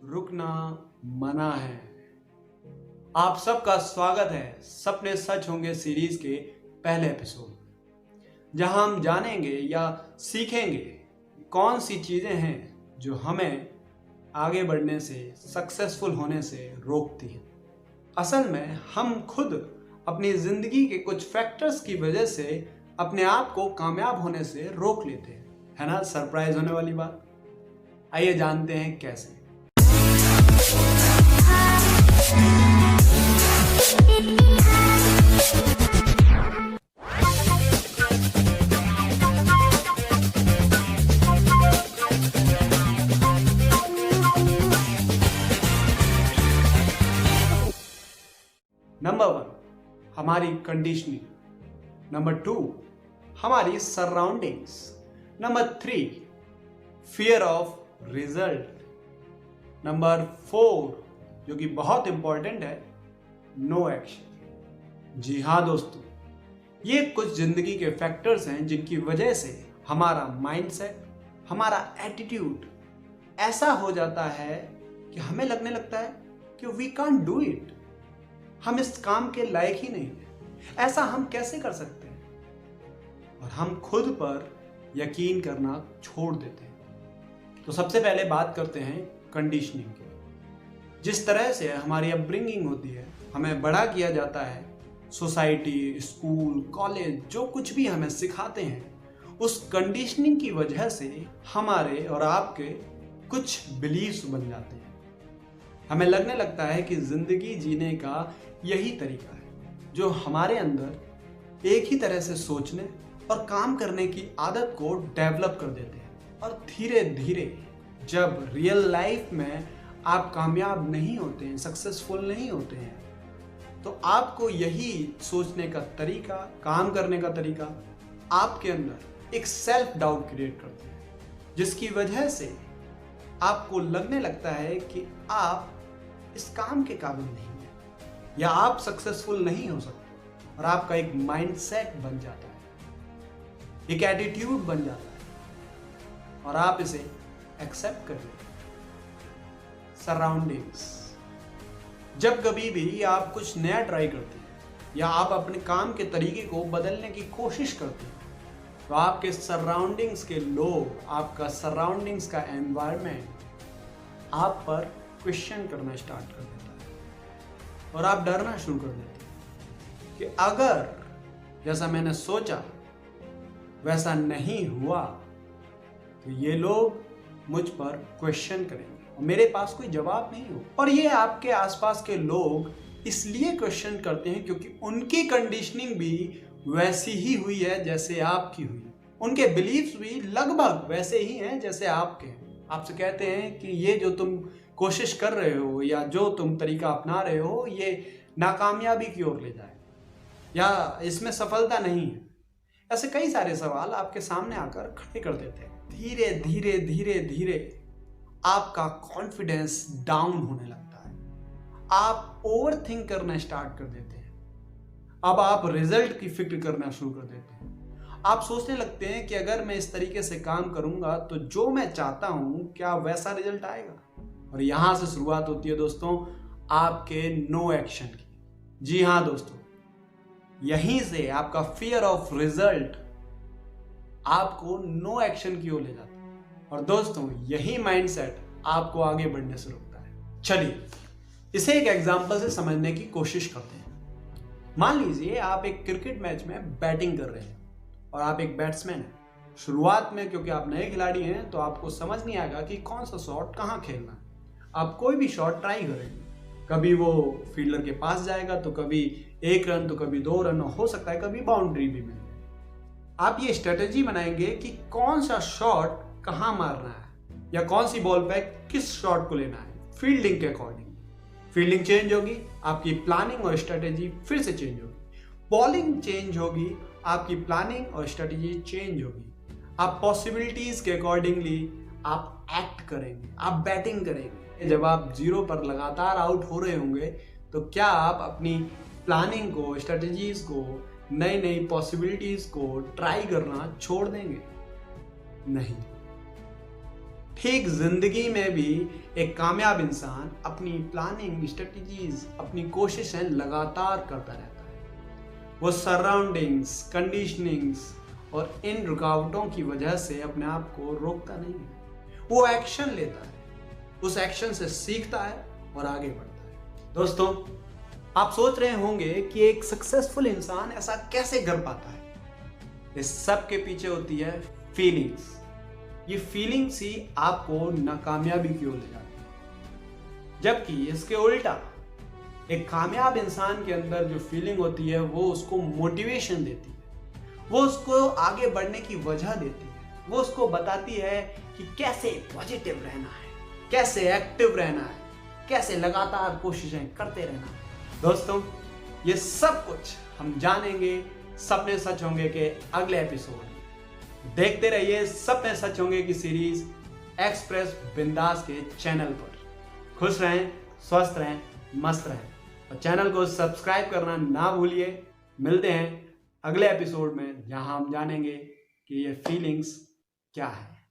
रुकना मना है। आप सबका स्वागत है सपने सच होंगे सीरीज के पहले एपिसोड में, जहां हम जानेंगे या सीखेंगे कौन सी चीजें हैं जो हमें आगे बढ़ने से, सक्सेसफुल होने से रोकती हैं। असल में हम खुद अपनी जिंदगी के कुछ फैक्टर्स की वजह से अपने आप को कामयाब होने से रोक लेते हैं, है ना? सरप्राइज होने वाली बात। आइए जानते हैं कैसे। नंबर 1, हमारी कंडीशनिंग। नंबर 2, हमारी surroundings. Number 3, fear of result. Number 4, जो कि बहुत इंपॉर्टेंट है, नो एक्शन। जी हाँ दोस्तों, ये कुछ जिंदगी के फैक्टर्स हैं जिनकी वजह से हमारा माइंडसेट, हमारा एटीट्यूड ऐसा हो जाता है कि हमें लगने लगता है कि वी कांट डू इट, हम इस काम के लायक ही नहीं हैं, ऐसा हम कैसे कर सकते हैं, और हम खुद पर यकीन करना छोड़ देते हैं। तो सबसे पहले बात करते हैं कंडीशनिंग की। जिस तरह से हमारी अपब्रिंगिंग होती है, हमें बड़ा किया जाता है, सोसाइटी, स्कूल, कॉलेज जो कुछ भी हमें सिखाते हैं, उस कंडीशनिंग की वजह से हमारे और आपके कुछ बिलीव्स बन जाते हैं। हमें लगने लगता है कि जिंदगी जीने का यही तरीका है, जो हमारे अंदर एक ही तरह से सोचने और काम करने की आदत को डेवलप कर देते हैं। और धीरे धीरे जब रियल लाइफ में आप कामयाब नहीं होते हैं, सक्सेसफुल नहीं होते हैं, तो आपको यही सोचने का तरीका, काम करने का तरीका आपके अंदर एक सेल्फ डाउट क्रिएट करते हैं, जिसकी वजह से आपको लगने लगता है कि आप इस काम के काबिल नहीं हैं, या आप सक्सेसफुल नहीं हो सकते। और आपका एक माइंडसेट बन जाता है, एक एटीट्यूड बन जाता है, और आप इसे एक्सेप्ट कर लेते हैं। सराउंडिंग्स। जब कभी भी आप कुछ नया ट्राई करते हैं या आप अपने काम के तरीके को बदलने की कोशिश करते हैं, तो आपके सराउंडिंग्स के लोग, आपका सराउंडिंग्स का एनवायरनमेंट आप पर क्वेश्चन करना स्टार्ट कर देता है, और आप डरना शुरू कर देते हैं कि अगर जैसा मैंने सोचा वैसा नहीं हुआ तो ये लोग मुझ पर क्वेश्चन करेंगे और मेरे पास कोई जवाब नहीं हो। और ये आपके आसपास के लोग इसलिए क्वेश्चन करते हैं क्योंकि उनकी कंडीशनिंग भी वैसी ही हुई है जैसे आपकी हुई, उनके बिलीव्स भी लगभग वैसे ही हैं जैसे आपके हैं। आपसे कहते हैं कि ये जो तुम कोशिश कर रहे हो या जो तुम तरीका अपना रहे हो, ये नाकामयाबी की ओर ले जाए, या इसमें सफलता नहीं है। ऐसे कई सारे सवाल आपके सामने आकर खड़े कर देते हैं। धीरे धीरे धीरे धीरे आपका कॉन्फिडेंस डाउन होने लगता है, आप ओवर थिंक करना स्टार्ट कर देते हैं। अब आप रिजल्ट की फिक्र करना शुरू कर देते हैं। आप सोचने लगते हैं कि अगर मैं इस तरीके से काम करूंगा तो जो मैं चाहता हूं, क्या वैसा रिजल्ट आएगा? और यहां से शुरुआत होती है दोस्तों आपके नो एक्शन की। जी हां दोस्तों, यहीं से आपका फियर ऑफ रिजल्ट आपको नो एक्शन की ओर ले जाता है। और दोस्तों यही माइंडसेट आपको आगे बढ़ने से रोकता है। चलिए इसे एक एग्जांपल से समझने की कोशिश करते हैं। मान लीजिए आप एक क्रिकेट मैच में बैटिंग कर रहे हैं और आप एक बैट्समैन हैं। शुरुआत में क्योंकि आप नए खिलाड़ी हैं तो आपको समझ नहीं आएगा कि कौन सा शॉट कहाँ खेलना है। आप कोई भी शॉट ट्राई करेंगे, कभी वो फील्डर के पास जाएगा, तो कभी 1 रन, तो कभी 2 रन, हो सकता है कभी बाउंड्री भी मिले। आप ये स्ट्रेटेजी बनाएंगे कि कौन सा शॉट कहाँ मारना है या कौन सी बॉल पे किस शॉट को लेना है, फील्डिंग के अकॉर्डिंग। फील्डिंग चेंज होगी, आपकी प्लानिंग और स्ट्रेटेजी फिर से चेंज होगी। बॉलिंग चेंज होगी, आपकी प्लानिंग और स्ट्रेटेजी चेंज होगी। आप पॉसिबिलिटीज के अकॉर्डिंगली आप एक्ट करेंगे, आप बैटिंग करेंगे। जब आप 0 पर लगातार आउट हो रहे होंगे तो क्या आप अपनी प्लानिंग को, स्ट्रेटेजीज को, नई नई पॉसिबिलिटीज को ट्राई करना छोड़ देंगे? नहीं। ठीक जिंदगी में भी एक कामयाब इंसान अपनी प्लानिंग, स्ट्रेटजीज, अपनी कोशिशें लगातार करता रहता है। वो सराउंडिंग्स, कंडीशनिंग्स और इन रुकावटों की वजह से अपने आप को रोकता नहीं है। वो एक्शन लेता है, उस एक्शन से सीखता है और आगे बढ़ता है। दोस्तों, आप सोच रहे होंगे कि एक सक्सेसफुल इंसान ऐसा कैसे कर पाता है। इस सब के पीछे होती है फीलिंग्स। ये फीलिंग्स ही आपको नाकामयाबी की ओर ले जाती है, जबकि इसके उल्टा एक कामयाब इंसान के अंदर जो फीलिंग होती है वो उसको मोटिवेशन देती है, वो उसको आगे बढ़ने की वजह देती है, वो उसको बताती है कि कैसे पॉजिटिव रहना है, कैसे एक्टिव रहना है, कैसे लगातार कोशिशें करते रहना है। दोस्तों, ये सब कुछ हम जानेंगे सपने सच होंगे के अगले एपिसोड में। देखते रहिए सपने सच होंगे की सीरीज एक्सप्रेस बिंदास के चैनल पर। खुश रहें, स्वस्थ रहें, मस्त रहें और चैनल को सब्सक्राइब करना ना भूलिए। मिलते हैं अगले एपिसोड में, जहां हम जानेंगे कि ये फीलिंग्स क्या है।